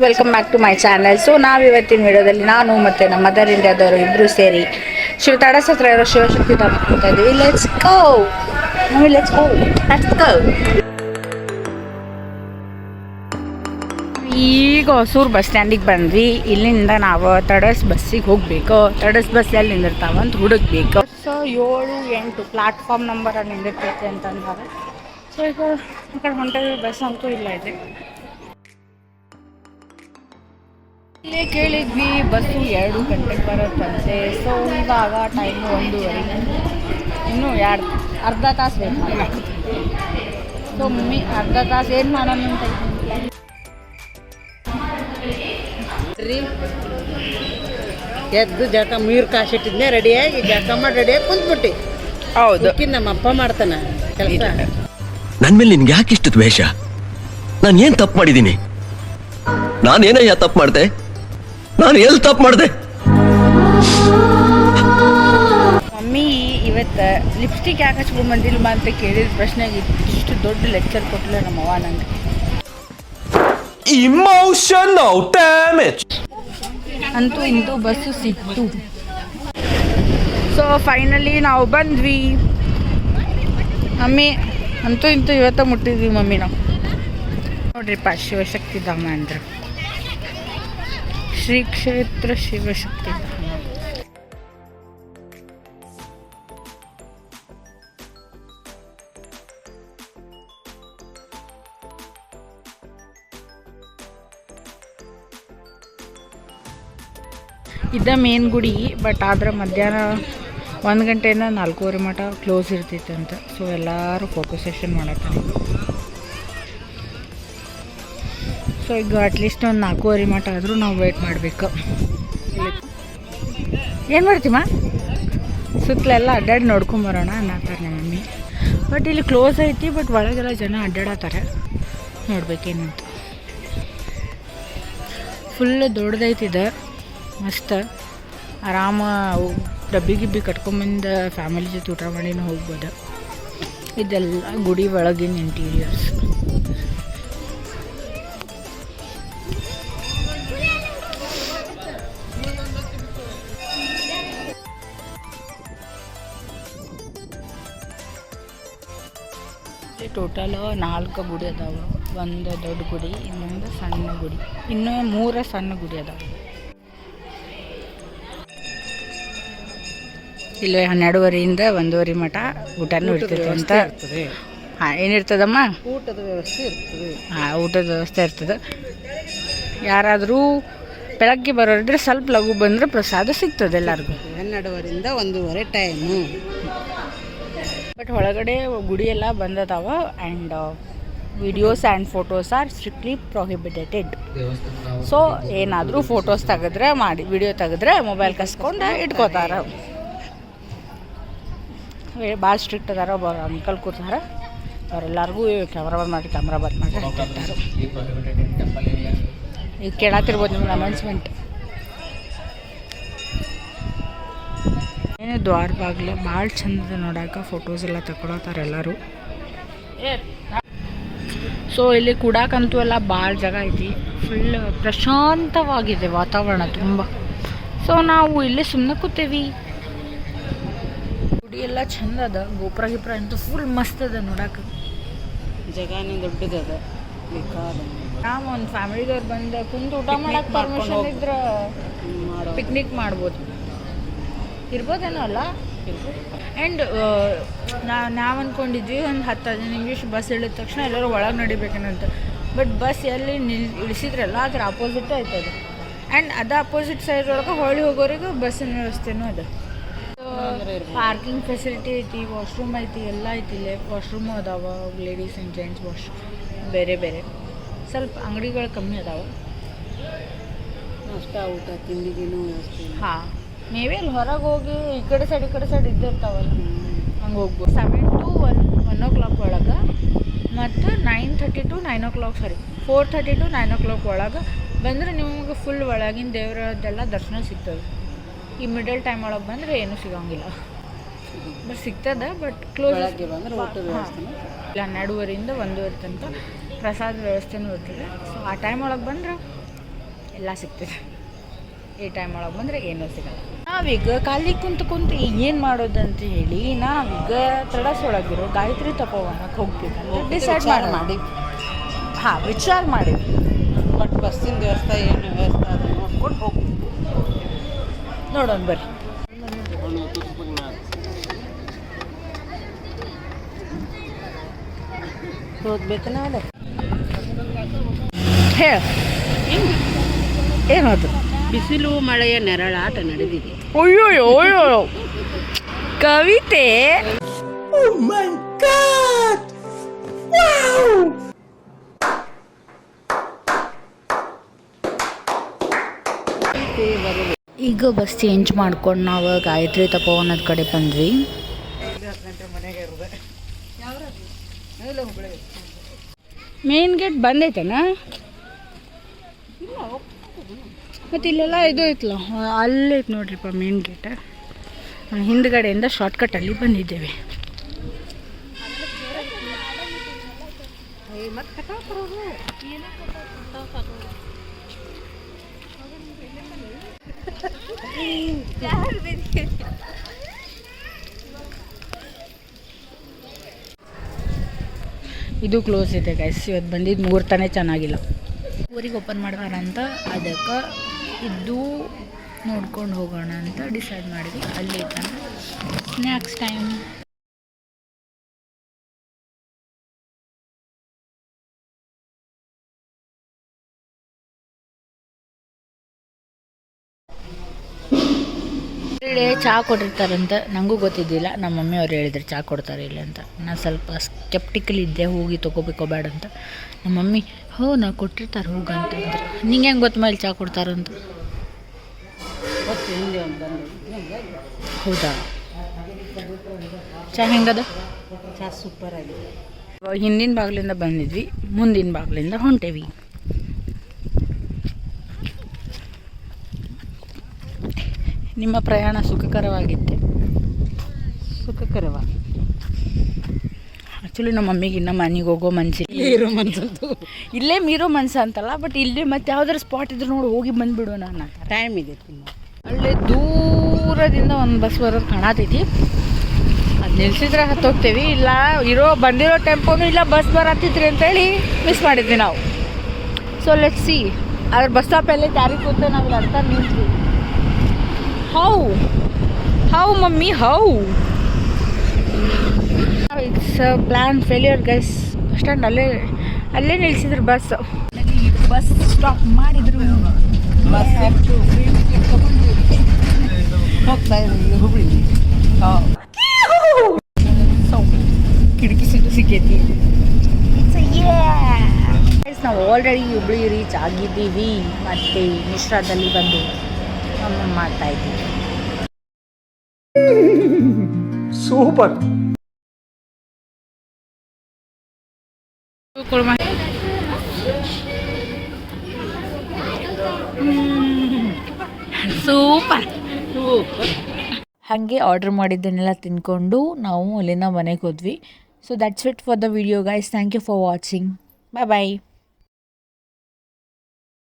Welcome back to my channel. So ನಾವು ಇವತ್ತಿನ ವಿಡಿಯೋದಲ್ಲಿ ನಾನು ಮತ್ತು ನಮ್ಮ ಮದರ್ ಇಂಡಿಯಾದವರು ಇಬ್ಬರು ಸೇರಿ ತಡಸ್ ಹತ್ರ ಇರೋ ಶಿವಶಕ್ತಿ ಧಾಮ ಹೋಗ್ತಾ ಇದ್ದೀವಿ. Let's go. ಈಗ ಹೊಸೂರು ಬಸ್ ಸ್ಟ್ಯಾಂಡಿಗೆ ಬಂದ್ವಿ. ಇಲ್ಲಿಂದ ನಾವು ತಡಸ್ ಬಸ್ಸಿಗೆ ಹೋಗಬೇಕು. ತಡಸ್ ಬಸ್ ಎಲ್ಲಿ ನಿಂದಿರ್ತಾವ ಅಂತ ಹುಡುಕ್ಬೇಕು. ಸೊ 7-8 ಪ್ಲಾಟ್ಫಾರ್ಮ್ ನಂಬರ್ ನಿಂದಿರ್ತೈತೆ ಅಂತಂದ್ರೆ. ಸೊ ಈಗ ಈ ಕಡೆ ಹೊಂಟೇವಿ. ಬಸ್ ಅಂತೂ ಇಲ್ಲ ಇದೆ. ಇಲ್ಲೇ ಕೇಳಿದ್ವಿ ಬಸ್ಸು 2 ಗಂಟೆಗೆ ಬರುತ್ತಂತೆ. ಸೊ ಇವಾಗ ಟೈಮು 1:30. ಇನ್ನೂ ಅರ್ಧ ತಾಸು ವೇಟ್ ಮಾಡಬೇಕು. ಸೊ ಮಮ್ಮಿ ಅರ್ಧ ತಾಸು ಏನು ಮಾಡೋಣ ಅಂತ ರೀ ಎದ್ದು ಜಳಕ ನೀರು ಕಾಸಿಟ್ಟಿದ್ನೆ ರೆಡಿಯಾಗಿ ಜಳಕ ಮಾಡಿ ರೆಡಿಯಾಗಿ ಕುಂತ್ಬಿಟ್ಟು. ಹೌದು, ನಮ್ಮ ಅಪ್ಪ ಮಾಡ್ತಾನೆ ಕೆಲಸ. ನನ್ನ ಮೇಲೆ ನಿನ್ಗೆ ಯಾಕೆ ಇಷ್ಟು ದ್ವೇಷ? ನಾನು ಏನು ತಪ್ಪು ಮಾಡಿದ್ದೀನಿ? ನಾನೇನಯ್ಯ ತಪ್ಪು ಮಾಡಿದೆ? ನಾನು ಎಲ್ಲಿ ತಪ್ಪು ಮಾಡಿದೆ? ಮಮ್ಮಿ ಇವತ್ತು ಲಿಪ್ಸ್ಟಿಕ್ ಯಾಕೆ ಹಚ್ಕೊಂಡು ಬಂದಿಲ್ಲ ಅಂತ ಕೇಳಿದ ಪ್ರಶ್ನೆಗೆ ಇಷ್ಟು ದೊಡ್ಡ ಲೆಕ್ಚರ್ ಕೊಟ್ಟಲೆ ನಮ್ಮವ್ವ ನಂಗೆ. Emotional damage. ಅಂತೂ ಇಂತೂ ಬಸ್ಸು ಸಿಕ್ತು. ಸೊ ಫೈನಲಿ ನಾವು ಬಂದ್ವಿ. ಮಮ್ಮಿ ಅಂತೂ ಇಂತೂ ಇವತ್ತ ಮುಟ್ಟಿದ್ವಿ ಮಮ್ಮಿ ನಾವು. ನೋಡ್ರಿಪ್ಪ, ಶಿವಶಕ್ತಿ ಧಾಮ ಅಂದ್ರೆ ಶ್ರೀ ಕ್ಷೇತ್ರ ಶಿವಶಕ್ತಿ ಧಾಮ. ಇದ ಮೇನ್ ಗುಡಿ. ಬಟ್ ಆದ್ರೆ ಮಧ್ಯಾಹ್ನ 1 ಗಂಟೆಯಿಂದ 4:30 ಮಟ ಕ್ಲೋಸ್ ಇರ್ತೈತೆ ಅಂತ. ಸೊ ಎಲ್ಲರೂ ಫೋಟೋ ಸೆಷನ್ ಮಾಡತ್ತಾರೆ. ಸೊ ಈಗ ಅಟ್ಲೀಸ್ಟ್ ಒಂದು 4:30 ಮಟ ಆದರೂ ನಾವು ವೇಟ್ ಮಾಡಬೇಕು. ಏನು ಮಾಡ್ತೀಮ? ಸುತ್ತಲೆಲ್ಲ ಅಡ್ಡಾಡಿ ನೋಡ್ಕೊಂಬರೋಣ ಅನ್ನತ್ತಾರೆ ನಮ್ಮ ಮಮ್ಮಿ. ಬಟ್ ಇಲ್ಲಿ ಕ್ಲೋಸ್ ಐತಿ. ಬಟ್ ಒಳಗೆಲ್ಲ ಜನ ಅಡ್ಡಾಡತ್ತಾರೆ. ನೋಡ್ಬೇಕೇನಂತ. ಫುಲ್ ದೊಡ್ಡದೈತಿದೆ. ಮಸ್ತ್ ಆರಾಮ ಡಬ್ಬಿ ಗಿಬ್ಬಿ ಕಟ್ಕೊಂಬಂದು ಫ್ಯಾಮಿಲಿ ಜೊತೆ ಊಟ ಮಾಡಿನೂ ಹೋಗ್ಬೋದು. ಇದೆಲ್ಲ ಗುಡಿ ಒಳಗಿನ ಇಂಟೀರಿಯರ್ಸ್. ಟೋಟಲ್ 4 ಗುಡಿ ಅದಾವೆ. ಒಂದು ದೊಡ್ಡ ಗುಡಿ, ಇನ್ನೊಂದು ಸಣ್ಣ ಗುಡಿ, ಇನ್ನೂ 3 ಸಣ್ಣ ಗುಡಿ ಅದಾವೆ. ಇಲ್ಲಿ 12:30 1:30 ಮಟ ಊಟನೂ ಇರ್ತೈತೆ ಅಂತ. ಹಾಂ, ಏನಿರ್ತದಮ್ಮ? ಊಟದ ವ್ಯವಸ್ಥೆ ಇರ್ತದೆ. ಹಾಂ, ಊಟದ ವ್ಯವಸ್ಥೆ ಇರ್ತದೆ. ಯಾರಾದರೂ ಬೆಳಗ್ಗೆ ಬರೋರಿದ್ರೆ ಸ್ವಲ್ಪ ಲಘು ಬಂದರೆ ಪ್ರಸಾದ ಸಿಗ್ತದೆ ಎಲ್ಲರಿಗೂ. 12:30 1:30 ಟೈಮು. ಬಟ್ ಒಳಗಡೆ ಗುಡಿ ಎಲ್ಲ ಬಂದದಾವ. And videos and photos are strictly prohibited. So ಏನಾದರೂ ಫೋಟೋಸ್ ತೆಗೆದ್ರೆ ಮಾಡಿ, ವಿಡಿಯೋ ತೆಗೆದ್ರೆ ಮೊಬೈಲ್ ಕಸ್ಕೊಂಡು ಇಟ್ಕೋತಾರೆ. ಭಾಳ ಸ್ಟ್ರಿಕ್ಟ್ ಅದಾರ. ಒಬ್ಬ ಅಂಕಲ್ ಕೂತಾರ, ಅವರೆಲ್ಲರಿಗೂ ಕ್ಯಾಮ್ರಾ ಬಂದ್ ಮಾಡಿ ಹಾಕ್ತಿರ್ತಾರೆ. ಈಗ ಕೇಳತ್ತಿರ್ಬೋದು ನಿಮ್ಗೆ ಅನೌನ್ಸ್ಮೆಂಟ್. ಏನೇ ದ್ವಾರ ಬಾಗಿಲು ಭಾಳ ಚಂದ ನೋಡೋಕೆ. ಫೋಟೋಸ್ ಎಲ್ಲ ತಗೊಳತ್ತಾರೆ ಎಲ್ಲರೂ. ಸೊ ಇಲ್ಲಿ ಕೂಡಕ್ಕಂತೂ ಎಲ್ಲ ಭಾಳ ಜಾಗ ಐತಿ. ಫುಲ್ ಪ್ರಶಾಂತವಾಗಿದೆ ವಾತಾವರಣ ತುಂಬ. ಸೊ ನಾವು ಇಲ್ಲೇ ಸುಮ್ಮನೆ ಕೂತೇವಿ. ಗುಡಿ ಎಲ್ಲ ಚಂದ ಅದ. ಗೋಪುರ ಗಿಪುರ ಅಂತೂ ಫುಲ್ ಮಸ್ತ್ ಅದ ನೋಡಕ್ಕೆ. ಜಗಾನೇ ದೊಡ್ಡದದ. ನಾವು ಒಂದು ಫ್ಯಾಮಿಲಿದವ್ರು ಬಂದು ಕುಂತು ಊಟ ಮಾಡಕ್ಕೆ ಪರ್ಮಿಷನ್ ಇದ್ರೆ ಪಿಕ್ನಿಕ್ ಮಾಡ್ಬೋದು. ಇರ್ಬೋದೇನೋ ಅಲ್ಲ. ಆ್ಯಂಡ್ ನಾವು ಅಂದ್ಕೊಂಡಿದ್ವಿ ಒಂದು 10-15 ನಿಮಿಷ ಬಸ್ ಇಳಿದ ತಕ್ಷಣ ಎಲ್ಲರೂ ಒಳಗೆ ನಡಿಬೇಕೇನಂತ. ಬಟ್ ಬಸ್ ಎಲ್ಲಿ ಇಳಿಸಿದ್ರಲ್ಲ ಅದ್ರ ಅಪೋಸಿಟ್ ಆಯ್ತದ. ಆ್ಯಂಡ್ ಅದು ಅಪೋಸಿಟ್ ಸೈಡ್ ಒಳಗೆ ಹೊಳ್ಳಿ ಹೋಗೋರಿಗೆ ಬಸ್ಸಿನ ವ್ಯವಸ್ಥೆನೂ ಅದ. ಪಾರ್ಕಿಂಗ್ ಫೆಸಿಲಿಟಿ ಐತಿ, ವಾಶ್ರೂಮ್ ಐತಿ, ಎಲ್ಲ ಐತಿ. ಇಲ್ಲೇ ವಾಶ್ರೂಮು ಅದಾವ, ಲೇಡೀಸ್ ಆ್ಯಂಡ್ ಜೆಂಟ್ಸ್ ವಾಶ್ರೂಮ್ ಬೇರೆ ಬೇರೆ. ಸ್ವಲ್ಪ ಅಂಗಡಿಗಳು ಕಮ್ಮಿ ಅದಾವೆ. ನಾಷ್ಟ ಊಟ ತಿಂಡಿಗಿನೂ ವ್ಯವಸ್ಥೆ. ಹಾಂ, ಮೇಬಿ ಅಲ್ಲಿ ಹೊರಗೆ ಹೋಗಿ ಈ ಕಡೆ ಸೈಡ್ ಇದ್ದಿರ್ತಾವಲ್ಲ, ಹಂಗೆ ಹೋಗ್ಬೋದು. 7 to 1 o'clock ಒಳಗೆ ಮತ್ತು 9:30 to 9 o'clock 4:30 to 9 o'clock ಒಳಗೆ ಬಂದರೆ ನಿಮಗೆ ಫುಲ್ ಒಳಗಿನ ದೇವರದ್ದೆಲ್ಲ ದರ್ಶನ ಸಿಗ್ತದೆ. ಈ ಮಿಡಲ್ ಟೈಮ್ ಒಳಗೆ ಬಂದರೆ ಏನೂ ಸಿಗೋಂಗಿಲ್ಲ. ಬಟ್ ಸಿಗ್ತದೆ. But close. ಬಂದರೆ ಊಟದ ವ್ಯವಸ್ಥೆ 12:30 1:30 ತನಕ ಪ್ರಸಾದ ವ್ಯವಸ್ಥೆನೂ ಇರ್ತದೆ. ಸೊ ಆ ಟೈಮ್ ಒಳಗೆ ಬಂದ್ರೆ ಎಲ್ಲ ಸಿಗ್ತದೆ. ಈ ಟೈಮ್ ಒಳಗೆ ಬಂದರೆ ಏನೂ ಸಿಗಲ್ಲ. ನಾವೀಗ ಖಾಲಿ ಕುಂತು ಏನು ಮಾಡೋದಂತ ಹೇಳಿ ನಾವೀಗ ತಡಸೊಳಗಿರೋ ಗಾಯತ್ರಿ ತಪೋವನಕ್ಕೆ ಹೋಗ್ಬೇಕಂತ ಡಿಸೈಡ್ ಮಾಡಿ ಹಾಂ ವಿಚಾರ ಮಾಡಿದ್ವಿ. ಬಟ್ ಬಸ್ಸಿನ ವ್ಯವಸ್ಥೆ ಏನು ವ್ಯವಸ್ಥೆ ಅದು ನೋಡ್ಕೊಂಡು ಹೋಗ್ತೀವಿ. ನೋಡೋಣ ಬರ್ರಿ. ಹೋಗ್ಬೇಕನ ಅಲ್ಲ ಹೇಳ ಏನದು? ಬಿಸಿಲು ಮಳೆಯ ನೆರಳಾಟ ನಡೆದಿದೆ. ಅಯ್ಯೋ ಕವಿತೆ. ಈಗ ಬಸ್ ಚೇಂಜ್ ಮಾಡ್ಕೊಂಡು ನಾವು ಗಾಯತ್ರಿ ತಪೋವನದ ಕಡೆ ಬಂದ್ವಿ. ಮೇನ್ ಗೇಟ್ ಬಂದೈತೇನ? ಮತ್ತು ಇಲ್ಲೆಲ್ಲ ಇದು ಐತಲ್ಲ, ಅಲ್ಲೈತೆ ನೋಡ್ರಿಪ್ಪ ಮೇನ್ ಗೇಟ್. ಹಿಂದ್ಗಡೆಯಿಂದ ಶಾರ್ಟ್ಕಟ್ಟಲ್ಲಿ ಬಂದಿದ್ದೇವೆ. ಇದು ಕ್ಲೋಸ್ ಇದೆ ಗೈಸ್. ಇವತ್ತು ಬಂದಿದ್ದು ಮುಹೂರ್ತನೇ ಚೆನ್ನಾಗಿಲ್ಲ. ಊರಿಗೆ ಓಪನ್ ಮಾಡ್ತಾರ ಅಂತ ಅದಕ್ಕೆ ಇದು ನೋಡ್ಕೊಂಡು ಹೋಗೋಣ ಅಂತ ಡಿಸೈಡ್ ಮಾಡಿದ್ವಿ. ಅಲ್ಲಿ ಐತಂದ್ರೆ ಸ್ನ್ಯಾಕ್ಸ್ ಟೈಮ್. ಚಹಾ ಕೊಟ್ಟಿರ್ತಾರಂತ ನನಗೂ ಗೊತ್ತಿದ್ದಿಲ್ಲ. ನಮ್ಮ ಮಮ್ಮಿ ಅವ್ರು ಹೇಳಿದ್ರು ಚಹಾ ಕೊಡ್ತಾರೆ ಇಲ್ಲ ಅಂತ. ನಾನು ಸ್ವಲ್ಪ ಸ್ಕೆಪ್ಟಿಕಲ್ ಇದ್ದೆ, ಹೋಗಿ ತೊಗೋಬೇಕೋ ಬೇಡ ಅಂತ. ನಮ್ಮ ಮಮ್ಮಿ ನಾ ಕೊಟ್ಟಿರ್ತಾರೆ ಹೋಗು ಅಂತಂದ್ರೆ. ನಿಂಗೆ ಹೆಂಗೆ ಗೊತ್ತ ಮೇಲೆ ಚಹಾ ಕೊಡ್ತಾರಂತ? ಹೌದಾ? ಚಹಾ ಹೆಂಗದ? ಚಹಾ ಸೂಪರ್ ಆಗಿದೆ. ಹಿಂದಿನ ಬಾಗಿಲಿಂದ ಬಂದಿದ್ವಿ, ಮುಂದಿನ ಬಾಗಿಲಿಂದ ಹೊಂಟೇವಿ. ನಿಮ್ಮ ಪ್ರಯಾಣ ಸುಖಕರವಾಗಿತ್ತೆ? ಸುಖಕರವಾಗಿ. ಆ್ಯಕ್ಚುಲಿ ನಮ್ಮ ಮಮ್ಮಿಗೆ ಇನ್ನೂ ಮನೆಗೆ ಹೋಗೋ ಮನಸ್ಸಿಲ್ಲ. ಇರೋ ಮನ್ಸಂತೂ ಇಲ್ಲೇ ಮೀರೋ ಮನ್ಸು ಅಂತಲ್ಲ, ಬಟ್ ಇಲ್ಲೇ ಮತ್ತೆ ಯಾವ್ದಾರು ಸ್ಪಾಟ್ ಇದ್ರೆ ನೋಡಿ ಹೋಗಿ ಬಂದುಬಿಡೋಣ ಅನ್ನೋ ಟೈಮ್ ಇದೆ. ಅಲ್ಲೇ ದೂರದಿಂದ ಒಂದು ಬಸ್ ಬರೋದು ಕಾಣತೈತಿ. ಅದು ನಿಲ್ಸಿದ್ರೆ ಹತ್ತೋಗ್ತೇವಿ, ಇಲ್ಲ ಬಂದಿರೋ ಟೆಂಪೋನು ಇಲ್ಲ ಬಸ್ ಬರತ್ತಿದ್ರಿ ಅಂತೇಳಿ ಮಿಸ್ ಮಾಡಿದ್ವಿ ನಾವು. So let's see. ಅದ್ರ ಬಸ್ ಸ್ಟಾಪ್ ಎಲ್ಲ ಯಾರಿಗೆ ಕೂತೆ ನಾವು ಇಲ್ಲಿ ಅಂತ ನಿಂತ್ವಿ. How mummy how? It's plan failure guys. Bus stand ಅಲ್ಲೇ ನಿಲ್ಸಿದ್ರು ಬಸ್. ಬಸ್ ಸ್ಟಾಪ್ ಮಾಡಿದ್ರು. ಬಸ್ ಹೋಗ್ತಾ ಇದ್ದೀವಿ ಹುಬ್ಳಿ. ಕಿಟಕಿ ಸಿಕ್ಕೈತಿ. ನಾವು ಆಲ್ರೆಡಿ ಹುಬ್ಳಿ ರೀಚ್ ಆಗಿದ್ದೀವಿ. ಮತ್ತು ಮಿಶ್ರಾದಲ್ಲಿ ಬಂದು ಮಾಡ್ತಾ ಇದ್ದೀವಿ. ಸೂಪರ್. ಸೂಪರ್. ಹಾಗೆ ಆರ್ಡ್ರ್ ಮಾಡಿದ್ದನ್ನೆಲ್ಲ ತಿಂದ್ಕೊಂಡು ನಾವು ಅಲ್ಲಿಂದ ಮನೆಗೆ ಹೋದ್ವಿ. So that's it for the video guys. Thank you for watching. Bye bye.